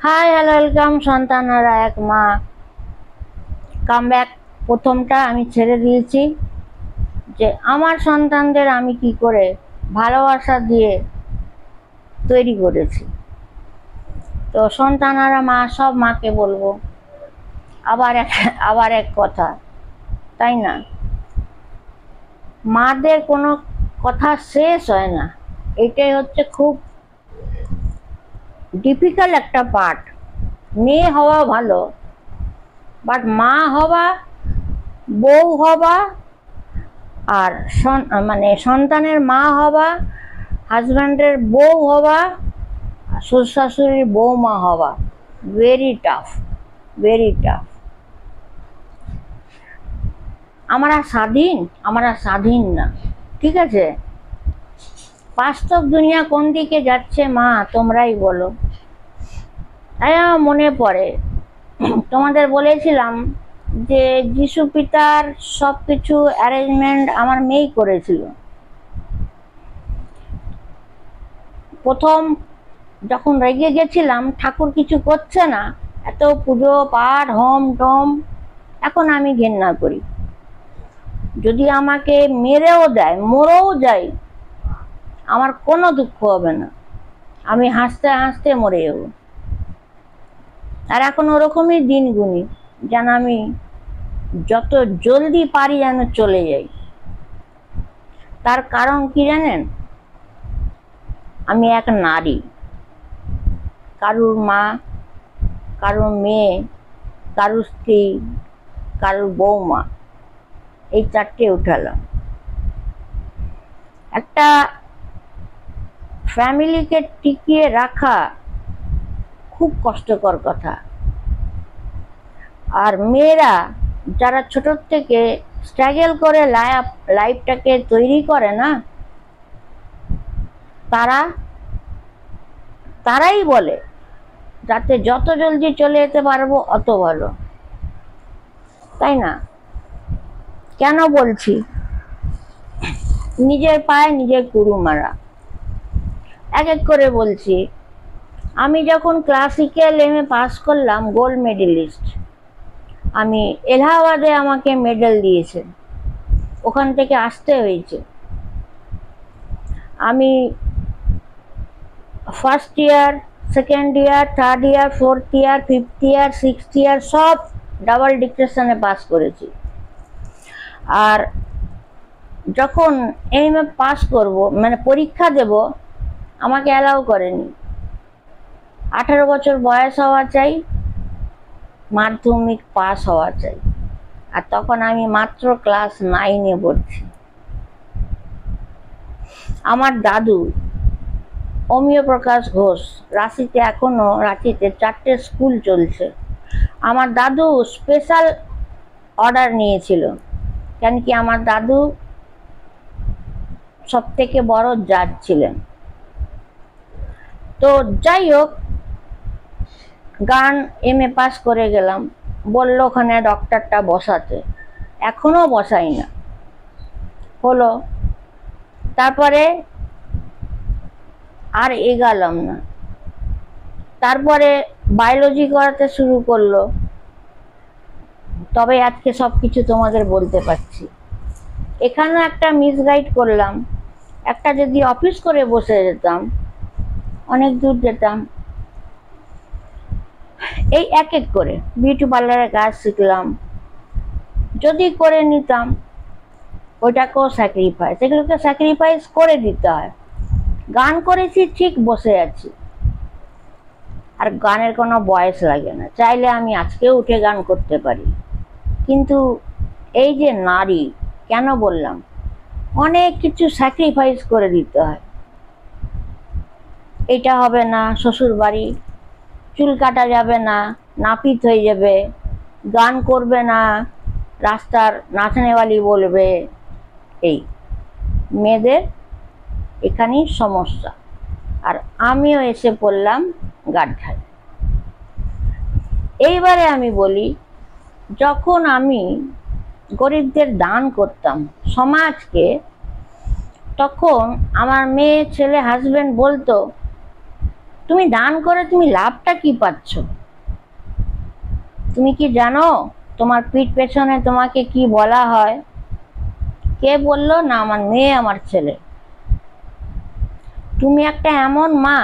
Hi hello welcome সন্তানরা এক মা কামব্যাক। প্রথমটা আমি ছেড়ে দিয়েছি যে আমার সন্তানদের আমি কি করে ভালোবাসা দিয়ে তৈরি করেছি। তো সন্তানরা মা সব মাকে বলবো আবার এক কথা, তাই না? মাদের কোনো কথা শেষ হয় না। এটাই হচ্ছে খুব ডিফিকাল্ট একটা পার্ট। মেয়ে হওয়া ভালো, বাট মা হওয়া, বউ হওয়া, আর মানে সন্তানের মা হওয়া, হাজব্যান্ডের বউ হওয়া, শ্বশুর শাশুড়ির বৌমা হওয়া, ভেরি টাফ, ভেরি টাফ। আমরা স্বাধীন না, ঠিক আছে? বাস্তব দুনিয়া কোন দিকে যাচ্ছে মা তোমরাই বলো। তাই আমার মনে পড়ে, তোমাদের বলেছিলাম যে যিশু পিতার সবকিছু অ্যারেঞ্জমেন্ট আমার মেয়েই করেছিল। প্রথম যখন রেগে গেছিলাম ঠাকুর কিছু করছে না, এত পুজো পাঠ হোম টোম, এখন আমি ঘেন্না করি। যদি আমাকে মেরেও দেয়, মরেও যাই, আমার কোনো দুঃখ হবে না, আমি হাসতে হাসতে মরে যাব। আর এখন ওরকমই দিন গুনি, যেন আমি যত জলদি পারি যেন চলে যাই। তার কারণ কি জানেন? আমি এক নারী, কারুর মা, কারুর মেয়ে, কারুর স্ত্রী, কারুর বৌমা, এই চারটে উঠালাম। একটা ফ্যামিলিকে টিকিয়ে রাখা খুব কষ্টকর কথা। আর মেয়েরা যারা ছোট থেকে স্ট্রাগল করে লাইফটাকে তৈরি করে না, তারাই বলে যাতে যত জলদি চলে যেতে পারবো অত ভালো, তাই না? কেন বলছি? নিজের পায়ে নিজের কুড়ু মারা। এক এক করে বলছি। আমি যখন ক্লাসিক্যাল এমএ পাস করলাম, গোল্ড মেডেলিস্ট, আমি এলাহাবাদে আমাকে মেডেল দিয়েছে, ওখান থেকে আসতে হয়েছে। আমি first year, second year, third year, fourth year, fifth year, sixth ইয়ার সব ডাবল ডিক্টেশনে পাস করেছি। আর যখন এমএ পাস করব, মানে পরীক্ষা দেব, আমাকে অ্যালাউ করেনি। 18 বছর বয়স হওয়া চাই, মাধ্যমিক পাস হওয়া চাই। আর তখন আমি মাত্র ক্লাস 9-এ পড়ছি। আমার দাদু অমিয় প্রকাশ ঘোষ, রাঁচিতে এখনো রাঁচিতে 4টে স্কুল চলছে। আমার দাদু স্পেশাল অর্ডার নিয়েছিল, কেন কি আমার দাদু সব থেকে বড় জাজ ছিলেন। তো যাই হোক, গান এমএ পাস করে গেলাম, বললো ওখানে ডক্টরটা বসাতে, এখনো বসাই না, হলো। তারপরে আর এগালাম না। তারপরে বায়োলজি করাতে শুরু করলো, তবে আজকে সবকিছু তোমাদের বলতে পারছি। এখানেও একটা মিসগাইড করলাম। একটা যদি অফিস করে বসে যেতাম, অনেক দূর যেতাম। এই এক এক করে বিউটি পার্লারের কাজ শিখলাম, যদি করে নিতাম ওইটাকেও স্যাক্রিফাইস, এগুলোকে স্যাক্রিফাইস করে দিতে হয়। গান করেছি ঠিক, বসে আছি, আর গানের কোনো বয়স লাগে না, চাইলে আমি আজকেও উঠে গান করতে পারি। কিন্তু এই যে নারী, কেন বললাম, অনেক কিছু স্যাক্রিফাইস করে দিতে হয়। এটা হবে না, শ্বশুর বাড়ি, চুল কাটা যাবে না, নাপিত হয়ে যাবে, গান করবে না, রাস্তার নাচনেওয়ালি বলবে। এই মেয়েদের এখানেই সমস্যা। আর আমিও এসে পড়লাম গাড্ডায়। এইবারে আমি বলি, যখন আমি গরিবদের দান করতাম সমাজকে, তখন আমার মেয়ে ছেলে হাজবেন্ড বলতো, তুমি দান করে তুমি লাভটা কি পাচ্ছ? তুমি কি জানো তোমার পিঠ পেছনে তোমাকে কি বলা হয়? কে বললো? না আমার মেয়ে, আমার ছেলে। তুমি একটা এমন মা,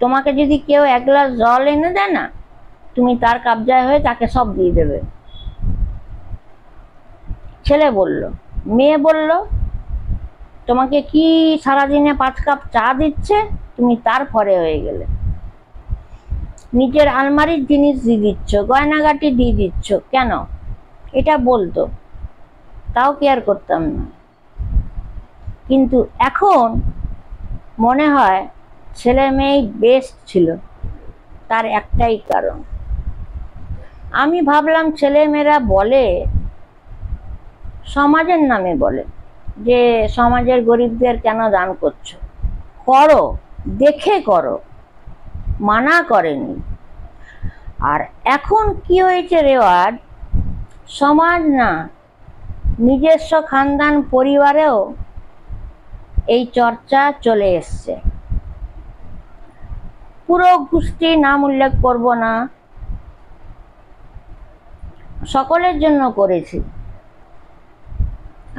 তোমাকে যদি কেউ এক গ্লাস জল এনে দেয় না, তুমি তার কবজায় হয়ে তাকে সব দিয়ে দেবে। ছেলে বলল, মেয়ে বলল, তোমাকে কি সারাদিনে 5 কাপ চা দিচ্ছে, তুমি তার পরে হয়ে গেলে। নিজের আলমারির জিনিস দিয়ে দিচ্ছ, গয়নাগাটি দিয়ে দিচ্ছ, কেন? এটা বলতো, তাও কেয়ার করতাম না। কিন্তু এখন মনে হয় ছেলে মেয়েই বেস্ট ছিল। তার একটাই কারণ, আমি ভাবলাম ছেলে মেয়েরা বলে, সমাজের নামে বলে যে সমাজের গরিবদের কেন দান করছো? করো, দেখে করো, মানা করেনি। আর এখন কি হয়েছে রেওয়াজ, সমাজ না, নিজস্ব খানদান পরিবারেও এই চর্চা চলে এসছে। পুরো গোষ্ঠী নাম উল্লেখ করব না, সকলের জন্য করেছি,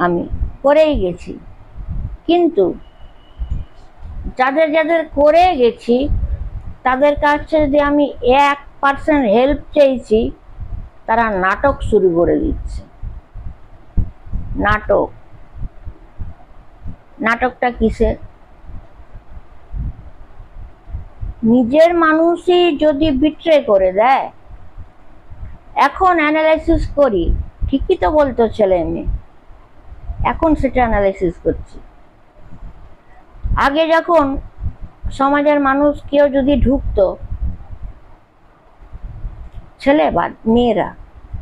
আমি করেই গেছি। কিন্তু যাদের যাদের করে গেছি তাদের কাছে যদি আমি 1% হেল্প চেয়েছি, তারা নাটক শুরু করে দিচ্ছে। নাটক, নাটকটা কিসের? নিজের মানুষই যদি বিট্রে করে দেয়। এখন অ্যানালাইসিস করি, ঠিকই তো বলতো ছেলে মেয়ে, এখন সেটা অ্যানালাইসিস করছি। আগে যখন সমাজের মানুষ কেউ যদি ঢুকতো, ছেলে বা মেয়েরা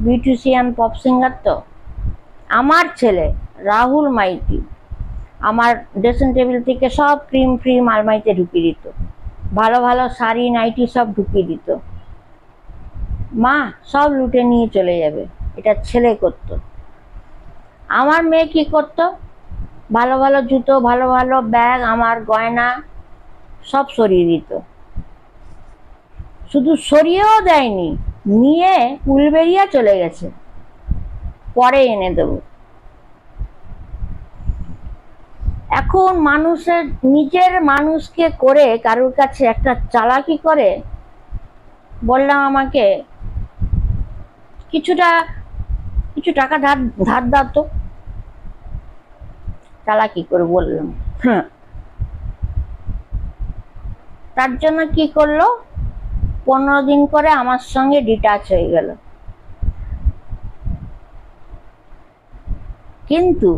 বিউটিশিয়ান, পপ সিঙ্গার, তো আমার ছেলে রাহুল মাইতি আমার ড্রেসিং টেবিল থেকে সব ক্রিম ফ্রিম আলমারিতে ঢুকিয়ে দিত, ভালো ভালো শাড়ি নাইটি সব ঢুকিয়ে দিত। মা সব লুটে নিয়ে চলে যাবে, এটা ছেলে করত। আমার মেয়ে কি করত? ভালো ভালো জুতো, ভালো ভালো ব্যাগ, আমার গয়না সব সরিয়ে দিত। শুধু সরিয়েও দেয়নি, নিয়ে উলবেরিয়া চলে গেছে, পরে এনে দেব। এখন মানুষের নিজের মানুষকে করে কারোর কাছে একটা চালাকি করে, বললাম আমাকে কিছু টাকা ধার দাও তো। চালাকি করে বললাম, হ্যাঁ। তার জন্য কি করলো, 15 দিন করে আমার সঙ্গে ডিটাচ হয়ে গেল। কিন্তু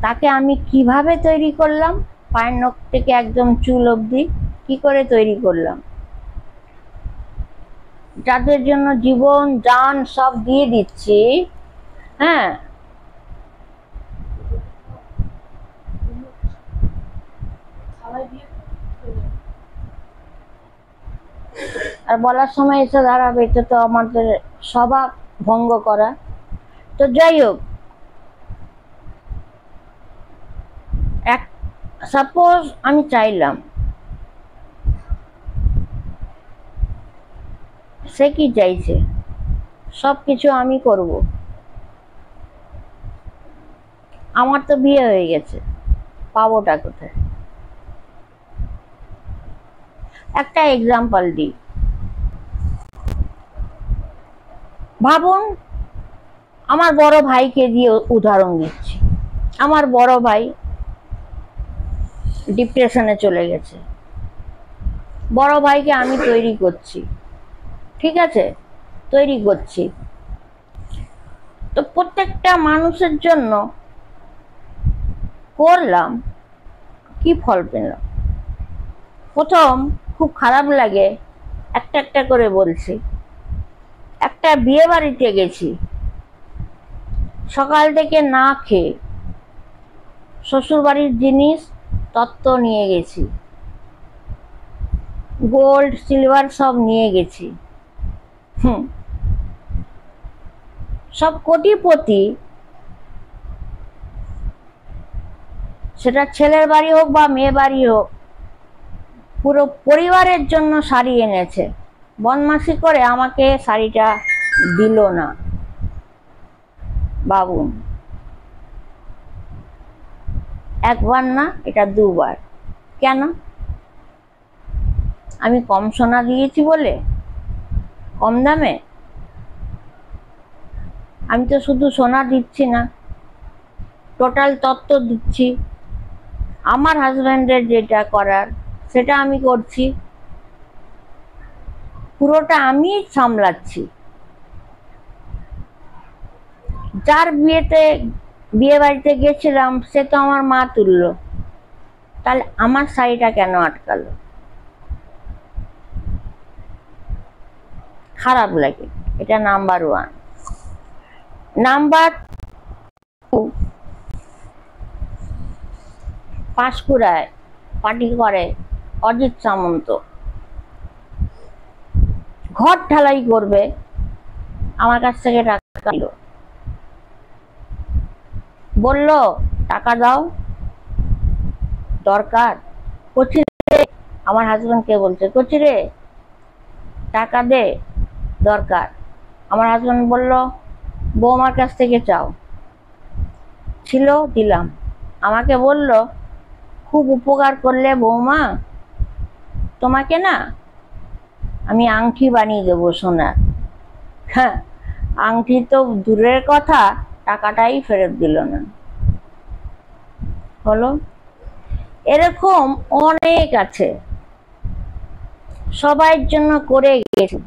তাকে আমি কিভাবে তৈরি করলাম, পায়ের নখ থেকে একদম চুল অবধি কি করে তৈরি করলাম। যাদের জন্য জীবন জান সব দিয়ে দিচ্ছি, হ্যাঁ, আর বলার সময় এসে দাঁড়াবে, এটা তো আমাদের স্বভাব ভঙ্গ করা। তো যাই হোক, এক সাপোজ আমি চাইলাম, সে কি চাইছে, সব কিছু আমি করব। আমার তো বিয়ে হয়ে গেছে, পাবোটা কোথায়? একটা এক্সাম্পল দিই, ভাবুন, আমার বড় ভাইকে দিয়ে উদাহরণ দিচ্ছি। আমার বড় ভাই ডিপ্রেশনে চলে গেছে, বড় ভাইকে আমি তৈরি করছি, ঠিক আছে, তৈরি করছি। তো প্রত্যেকটা মানুষের জন্য করলাম, কি ফল পেলাম? প্রথম খুব খারাপ লাগে, একটা একটা করে বলছি। একটা বিয়ে বাড়িতে গেছি, সকাল থেকে না খেয়ে শ্বশুর বাড়ির জিনিস তত্ত্ব নিয়ে গেছি, গোল্ড সিলভার সব নিয়ে গেছি। সব কোটিপতি, সেটা ছেলের বাড়ি হোক বা মেয়ে বাড়ি হোক, পুরো পরিবারের জন্য শাড়ি এনেছে, বদমাশি করে আমাকে শাড়িটা দিল না। বাবুন, একবার না, এটা দুবার। কেন? আমি কম সোনা দিয়েছি বলে? কম দামে? আমি তো শুধু সোনা দিচ্ছি না, টোটাল তত্ত্ব দিচ্ছি। আমার হাজব্যান্ডের যেটা করার সেটা আমি করছি, পুরোটা আমি সামলাচ্ছি। যার বিয়ে বাড়িতে গেছিলাম সে তো আমার মা তুলল, তাহলে আমার শাড়িটা কেন আটকালো? খারাপ লাগে। এটা নাম্বার 1। নাম্বার 2, পাঁশকুড়ায় পার্টি করে অজিত সামন্ত, ঘর ঢালাই করবে, আমার কাছ থেকে টাকা নিল, বলল টাকা দাও, দরকার। কচি রে, আমার হাজব্যান্ডকে বলছে, কচি রে টাকা দে, দরকার। আমার হাজব্যান্ড বলল বৌমার কাছ থেকে চাও। ছিল, দিলাম। আমাকে বলল খুব উপকার করলে বৌমা, তোমাকে না আমি আংটি বানিয়ে দেবো সোনার। হ্যাঁ, আংটি তো দূরের কথা, টাকাটাই ফেরত দিল না। হলো, এরকম অনেক আছে, সবার জন্য করে গেছি,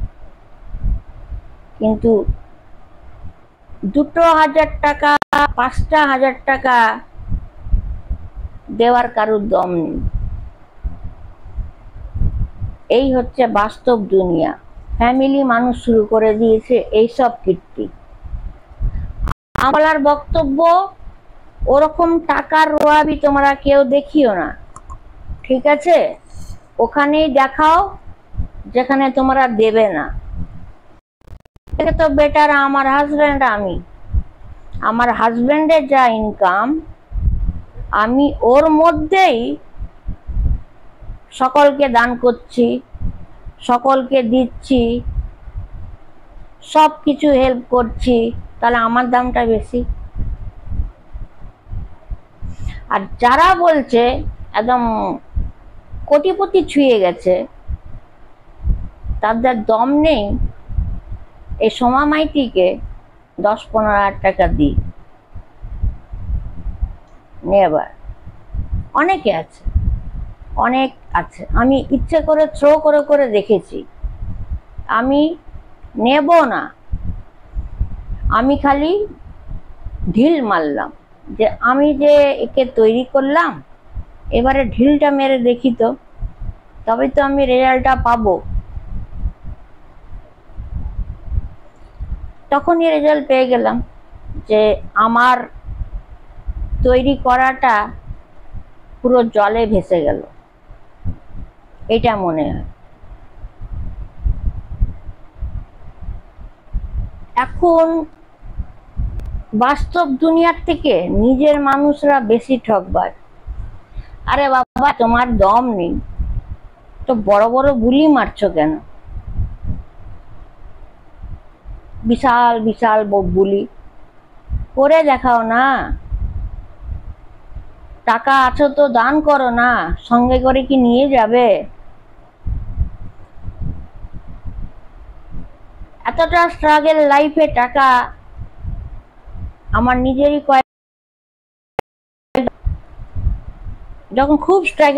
কিন্তু 2,000 টাকা 5,000 টাকা দেওয়ার কারুর দম নেই। এই হচ্ছে বাস্তব দুনিয়া। ফ্যামিলি মানুষ শুরু করে দিয়েছে এইসব কীর্তি। আমার বক্তব্য, ওরকম টাকার রোয়াবি তোমরা কেউ দেখিও না, ঠিক আছে? ওখানেই দেখাও যেখানে তোমরা দেবে না। এটা তো বেটার আমার হাজব্যান্ড, আমার হাজব্যান্ডের যা ইনকাম আমি ওর মধ্যেই সকলকে দান করছি, সকলকে দিচ্ছি, সব কিছু হেল্প করছি, তাহলে আমার দামটা বেশি। আর যারা বলছে একদম কোটিপতি ছুঁয়ে গেছে, তাদের দম নেই এই সোমা মাইতিকে 10-15 টাকা দিই। নেবার অনেকে আছে, অনেক আছে। আমি ইচ্ছে করে থ্রো করে করে দেখেছি, আমি নেব না, আমি খালি ঢিল মারলাম যে আমি যে একে তৈরি করলাম, এবারে ঢিলটা মেরে দেখি তো, তবে তো আমি রেজাল্টটা পাবো। তখনই রেজাল্ট পেয়ে গেলাম যে আমার তৈরি করাটা পুরো জলে ভেসে গেল, এটা মনে হয়। এখন বাস্তব দুনিয়ার থেকে নিজের মানুষরা বেশি ঠকবার। আরে বাবা, তোমার দম নেই তো বড় বড় বুলি মারছো কেন? বিশাল বিশাল বুলি করে দেখাও না। টাকা আছো তো দান করো না, সঙ্গে করে কি নিয়ে যাবে? এতটা স্ট্রাগল লাইফে টাকা আমার নিজেরই যখন খুব স্ট্রাগল